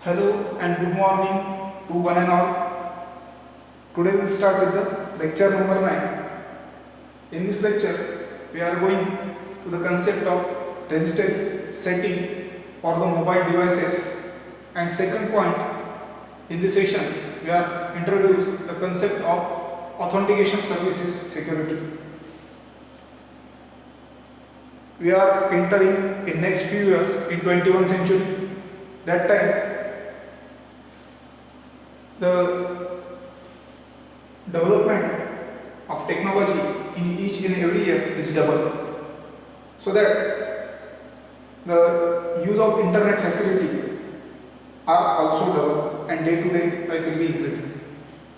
Hello and good morning to one and all. Today we'll start with the lecture number 9. In this lecture, we are going to the concept of register setting for the mobile devices, and second point in this session we are introduce the concept of authentication services security. We are entering in next few years in 21st century. That time the development of technology in each and every year is double, so that the use of internet facility are also double and day to day life will be increasing.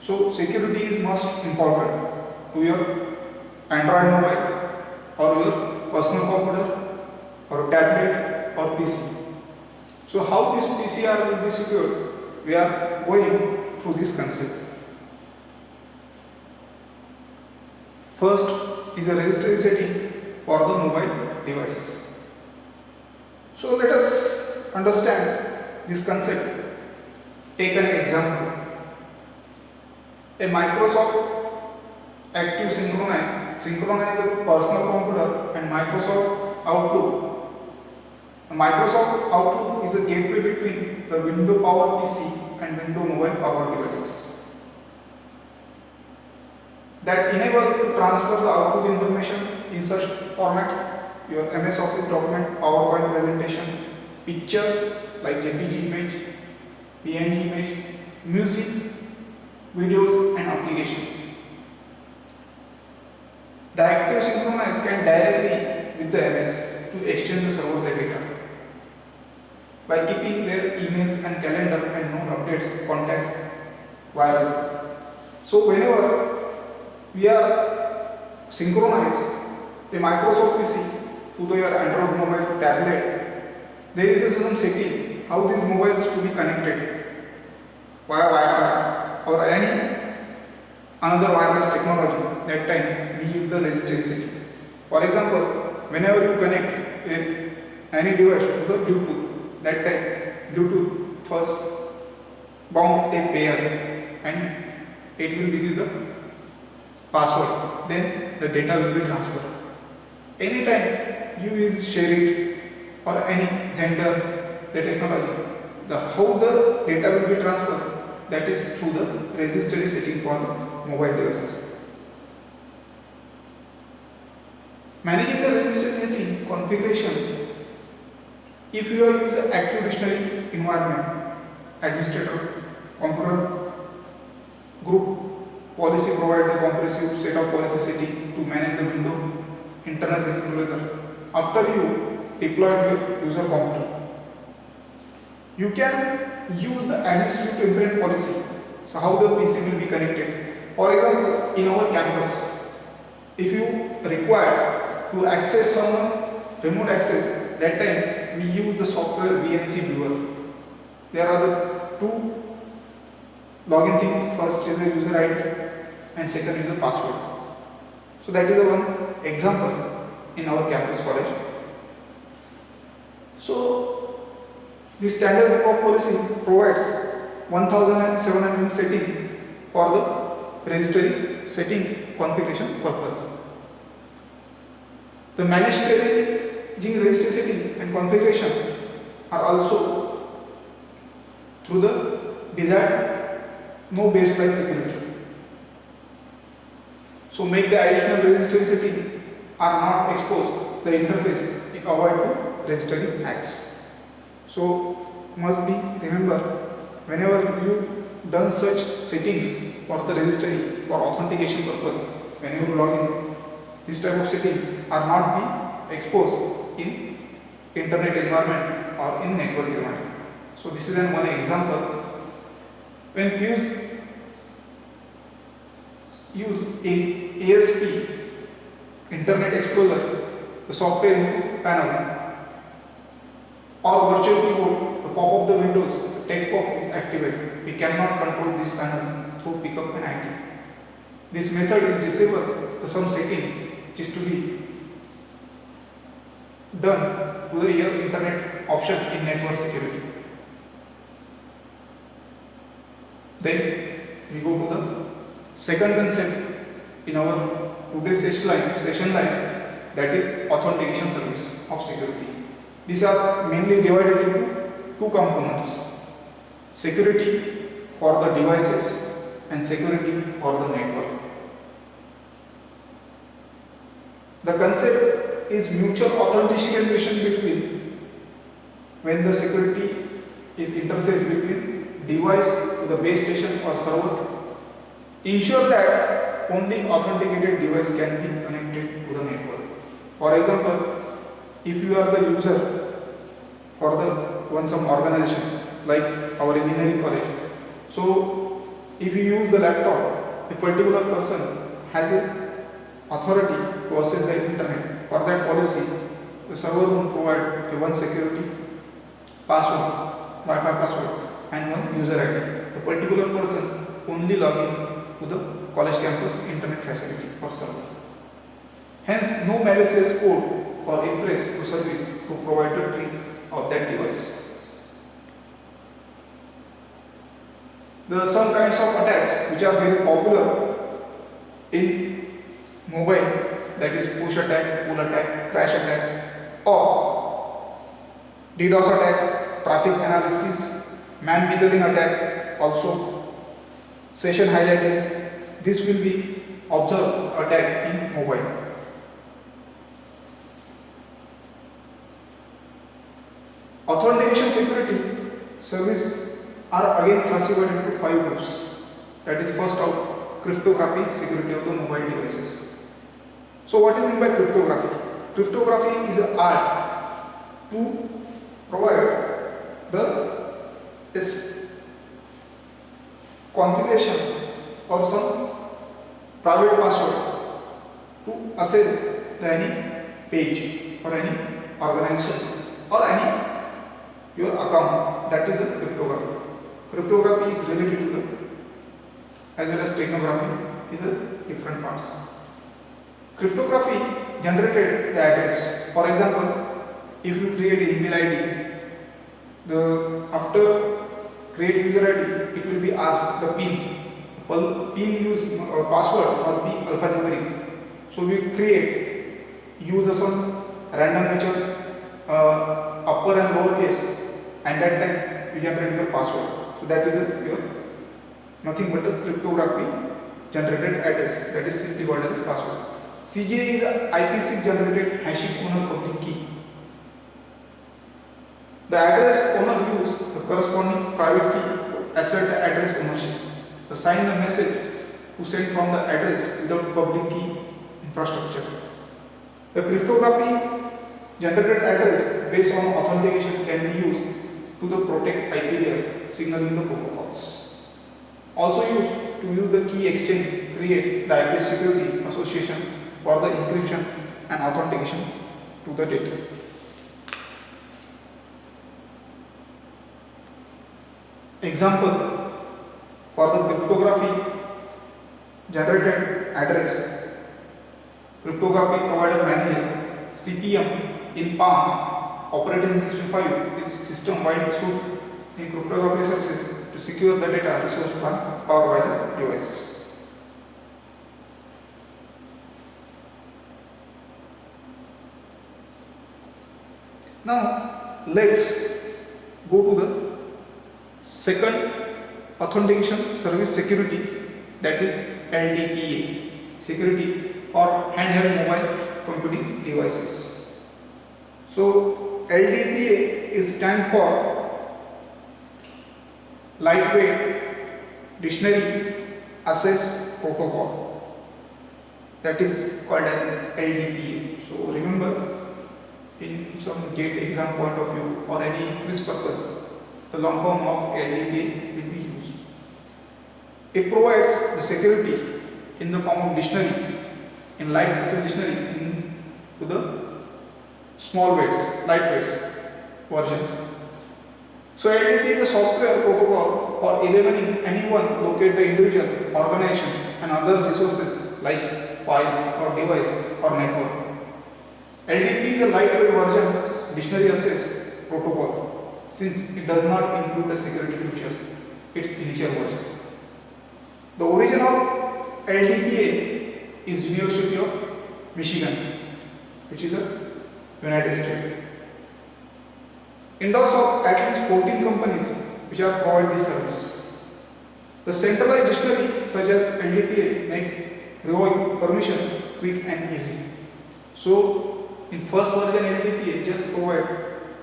So security is most important to your Android mobile or your personal computer or tablet or PC. So how this PCR will be secured? We are going through this concept. First is a registry setting for the mobile devices. So let us understand this concept. Take an example. A Microsoft Active synchronize the personal computer and Microsoft Outlook. Microsoft Outlook is a gateway between the Windows Power PC and Windows Mobile Power devices that enables to transfer the Outlook information in such formats: your MS Office document, PowerPoint presentation, pictures like JPG image, PNG image, music, videos and application. The Active Synchronize can directly with the MS to exchange the server data by keeping their emails and calendar and note updates contacts wirelessly. So whenever we are synchronize the Microsoft PC to your Android mobile tablet, there is some setting how these mobiles to be connected via Wi-Fi or any another wireless technology. That time we use the registry setting. For example, whenever you connect any device to the Bluetooth, that time Bluetooth first bound a pair and it will give you the password, then the data will be transferred. Anytime you share it or any Xender, the technology, the how the data will be transferred, that is through the registry setting for the mobile devices. Managing the registry setting configuration. If you are using Active Dictionary environment, administrator, computer, group, policy provide the comprehensive set of policy setting to manage the window, internal synchronization. After you deploy your user computer, you can use the administrative implement policy. So how the PC will be connected. For example, in our campus, if you require to access someone remote access, that time we use the software VNC Viewer. There are the two login things. First is the user ID and second is the password. So that is the one example in our campus college. So this standard of policy provides 1700 settings for the registry setting configuration purpose. The managed staging registry setting and configuration are also through the desired no baseline security. So make the additional registry setting are not exposed the interface in avoid to registry hacks. So must be remember, whenever you done such settings for the registry for authentication purpose, when you log in, this type of settings are not be exposed in internet environment or in network environment. So this is one example. When use ASP Internet Explorer, the software input panel, or virtual keyboard, the pop of the windows, the text box is activated. We cannot control this panel through pickup and ID. This method is disable the some settings which is to be done to the internet option in network security. Then we go to the second concept in our today's session line, that is authentication service of security. These are mainly divided into two components: security for the devices and security for the network. The concept is mutual authentication between, when the security is interface between device to the base station or server, ensure that only authenticated device can be connected to the network. For example, if you are the user for some organization like our engineering college, so if you use the laptop, a particular person has a authority to access the internet. For that policy, the server will provide a one security password, Wi-Fi password, and one user ID. The particular person only log in to the college campus internet facility or server. Hence, no malicious code or impress to service to provide the key of that device. There are some kinds of attacks which are very popular in mobile, that is push attack, pull attack, crash attack, or DDoS attack, traffic analysis, man withering attack, also session hijacking. This will be observed attack in mobile. Authentication security service are again classified into 5 groups. That is, first out, cryptography, security of the mobile devices. So what is meant by cryptography? Cryptography is an art to provide the configuration or some private password to access any page or any organization or any your account. That is the cryptography. Cryptography is related to the, as well as steganography is a different parts. Cryptography generated the address. For example, if you create an email ID, after create user ID, it will be asked the PIN. PIN use or password must be alphanumeric. So we use some random nature upper and lower case, and that time we generate your password. So that is your nothing but a cryptography generated address, that is simply called as password. CGA is a IPC generated hashing owner public key. The address owner use the corresponding private key to assert the address ownership. The sign the message to send from the address without public key infrastructure. The cryptography generated address based on authentication can be used to protect IP layer signaling the protocols. Also used to use the key exchange, create the IP security association for the encryption and authentication to the data. Example for the cryptography generated address. Cryptography provider manager, CPM in Palm operating system 5 is system-wide suite in cryptography services to secure the data resource plan powered by the devices. Now let's go to the second authentication service security, that is LDPA, security for handheld mobile computing devices. So LDPA is stand for lightweight dictionary access protocol, that is called as LDPA. So remember, in some GATE exam point of view or any quiz purpose, the long form of LDPA will be used. It provides the security in the form of dictionary, in light access dictionary to the small weights, lightweights versions. So LDPA is a software protocol for enabling anyone locate the individual, organization and other resources like files or device or network. LDPA is a lightweight version dictionary access protocol since it does not include the security features, its initial version. The origin of LDPA is University of Michigan, which is a United States. Indoors of at least 14 companies which are provide this service. The centralized dictionary such as LDPA make revoke permission quick and easy. So in first version LDPA just provide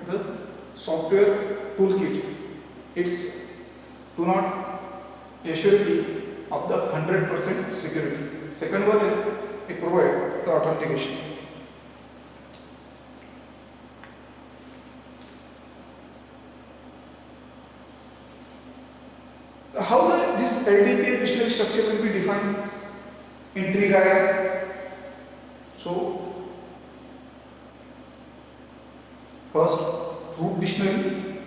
the software toolkit. It's do not assurity of the 100% security. Second version it provide the authentication. How this LDPA dictionary structure will be defined in tree diagram? So first root dictionary,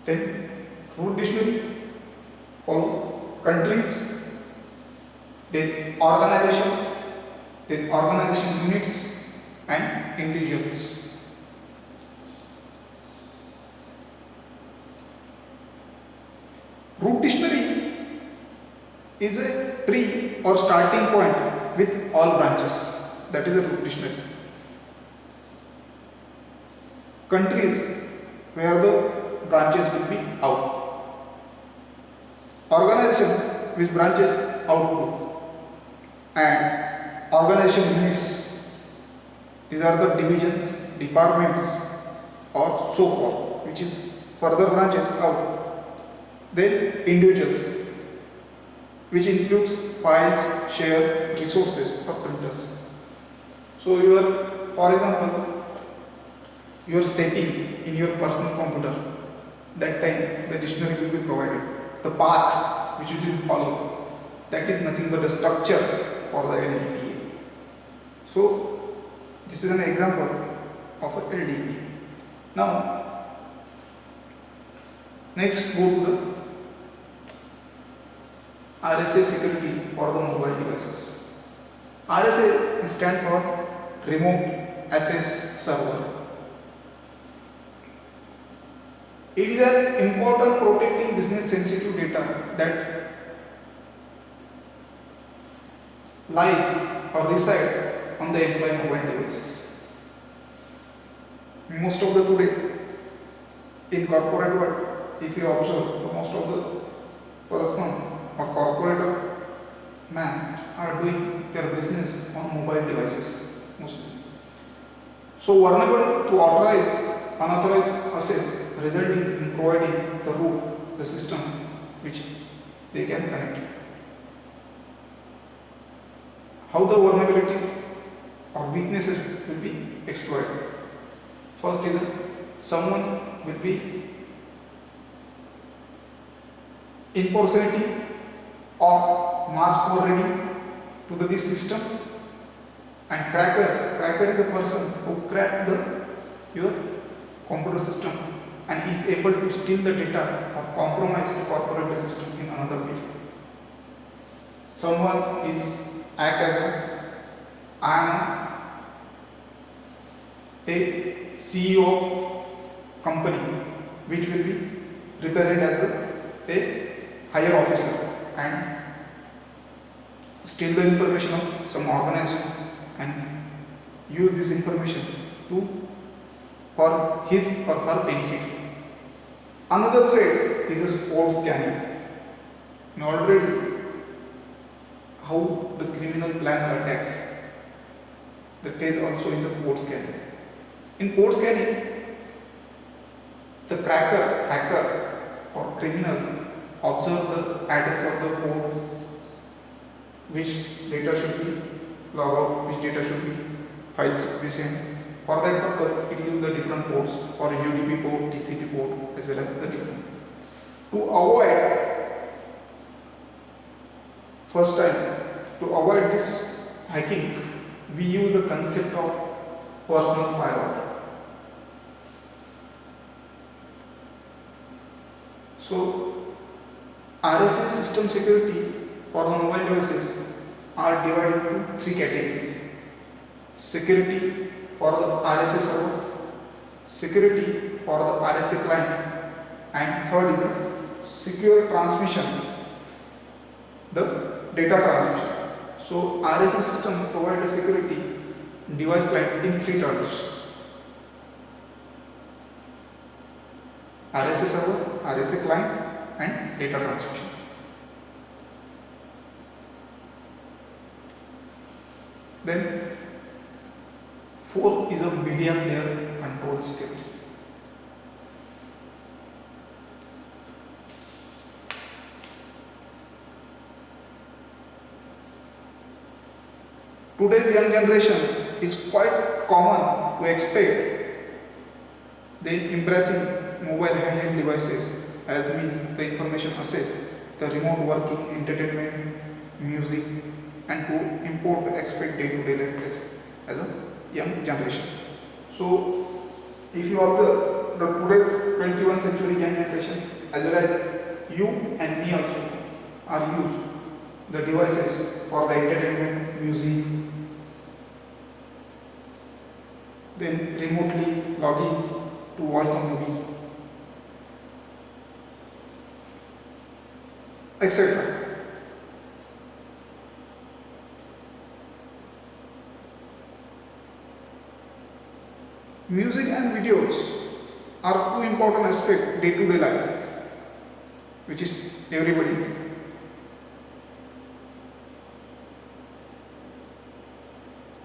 then root dictionary, follow countries, then organization units and individuals. Root dictionary is a tree or starting point with all branches. That is a root dictionary. Countries where the branches will be out. Organization which branches out to. And organization units. These are the divisions, departments or so forth, which is further branches out. Then individuals, which includes files, share, resources or printers. So for example, your setting in your personal computer, that time the dictionary will be provided. The path which you will follow, that is nothing but the structure for the LDPA. So this is an example of a LDPA. Now next go to the RSA security for the mobile devices. RSA stands for Remote Access Server. It is an important protecting business sensitive data that lies or reside on the employee mobile devices. Most of the today in corporate world, if you observe, most of the person or corporate man are doing their business on mobile devices mostly. So vulnerable to unauthorized access, resulting in providing the root, the system which they can connect. How the vulnerabilities or weaknesses will be exploited. First is someone will be impersonating or mask forwarding to this system, and cracker is a person who cracked your computer system and is able to steal the data or compromise the corporate system in another way. Someone is act as I am a CEO company which will be represented as a higher officer and steal the information of some organization and use this information for his or her benefit. Another threat is a code scanning. Now already how the criminal plan the attacks, the case also is a code scanning. In code scanning, the hacker or criminal observe the address of the code, which data should be log out, which data should be files be sent. For that purpose, it uses the different ports or UDP port, TCP port as well as the different. To avoid this hacking, we use the concept of personal firewall. So RSA system security for the mobile devices are divided into three categories: security for the RSA server, security for the RSA client, and third is the secure transmission the data transmission. So RSA system provides security device client in three terms: RSA server, RSA client, and data transmission. Then fourth is a media player control security. Today's young generation is quite common to expect the embracing mobile handheld devices as means the information access, the remote working, entertainment, music, and to import expect day-to-day life as a young generation. So, if you observe the today's 21st century young generation as well as you and me also are used the devices for the entertainment, music, then remotely logging to watch a movie, etc. Music and videos are two important aspects day-to-day life, which is everybody.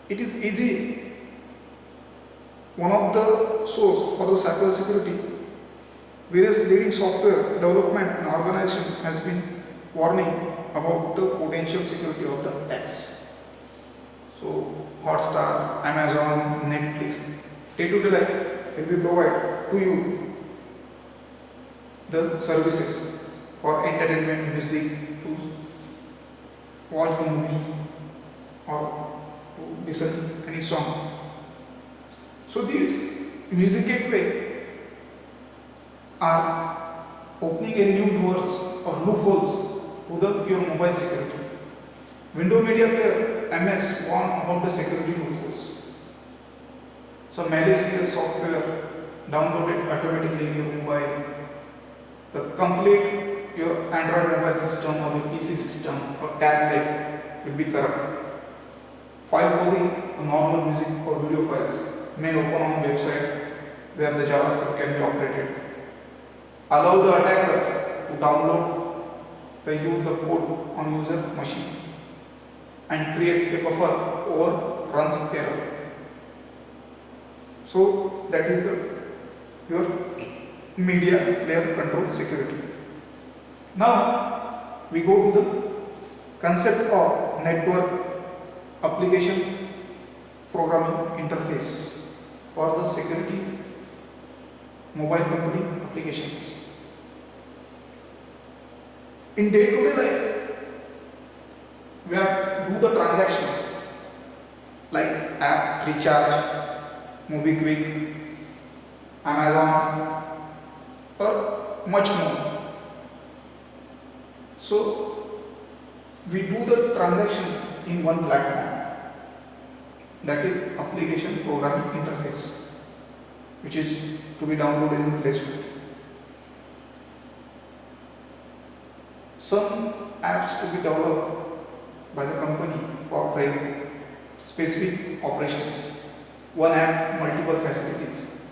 It is easy. One of the source for the cyber security, various leading software development and organization has been warning about the potential security of the attacks. So Hotstar, Amazon, Netflix, day-to-day life will be provide to you the services for entertainment, music, to watch the movie or to listen any song. So these music gateway are opening a new doors or loopholes to the your mobile security. Windows Media Player MS warn about the security loopholes. So malicious software downloaded automatically in your mobile, the complete your Android mobile system or your PC system or tablet will be corrupt. File posing a normal music or video files may open on website where the JavaScript can be operated. Allow the attacker to download the code on user machine and create a buffer or runs error. So that is your media player control security. Now we go to the concept of network application programming interface for the security mobile computing applications. In day-to-day life, we have do the transactions like app recharge, MobiKwik, Amazon, or much more. So we do the transaction in one platform, that is application programming interface, which is to be downloaded in Play Store. Some apps to be developed by the company for specific operations. One app, multiple facilities.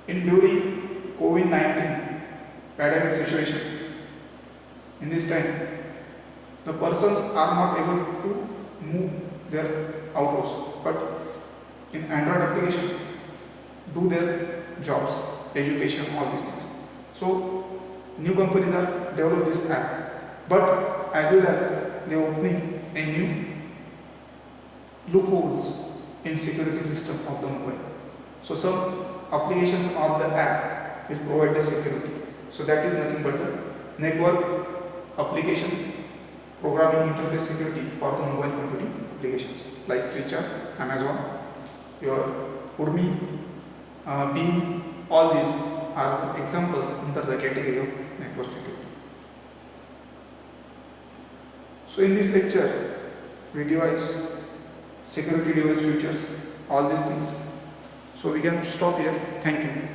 During COVID-19 pandemic situation, in this time, the persons are not able to move their outhouse, but in Android application, do their jobs, education, all these things. So new companies are developing this app, but as well as they are opening a new loopholes in security system of the mobile. So some applications of the app will provide the security. So that is nothing but the network application programming interface security for the mobile computing applications like Freecharge, Amazon, your Urmi, Beam, all these are examples under the category of network security. So in this lecture, we devise security device features, all these things. So we can stop here. Thank you.